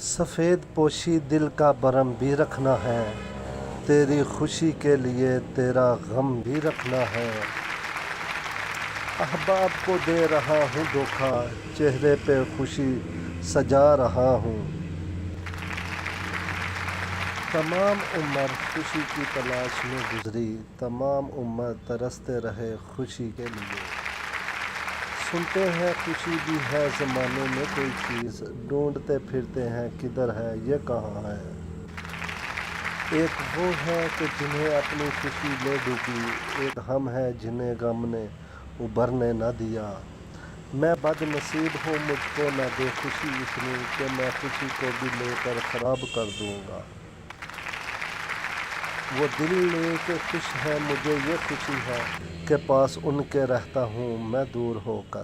سفید پوشی دل کا برم بھی رکھنا ہے، تیری خوشی کے لیے تیرا غم بھی رکھنا ہے۔ احباب کو دے رہا ہوں دھوکا، چہرے پہ خوشی سجا رہا ہوں۔ تمام عمر خوشی کی تلاش میں گزری، تمام عمر ترستے رہے خوشی کے لیے۔ سنتے ہیں خوشی بھی ہے زمانے میں کوئی چیز، ڈھونڈتے پھرتے ہیں کدھر ہے یہ کہاں ہے۔ ایک وہ ہے کہ جنہیں اپنی خوشی لے ڈوبی، ایک ہم ہیں جنہیں غم نے ابھرنے نہ دیا۔ میں بد نصیب ہوں مجھ کو نہ دے خوشی اتنی کہ میں خوشی کو بھی لے کر خراب کر دوں گا۔ وہ دل لے کے خوش ہے مجھے یہ خوشی ہے کہ پاس ان کے رہتا ہوں میں دور ہو کر۔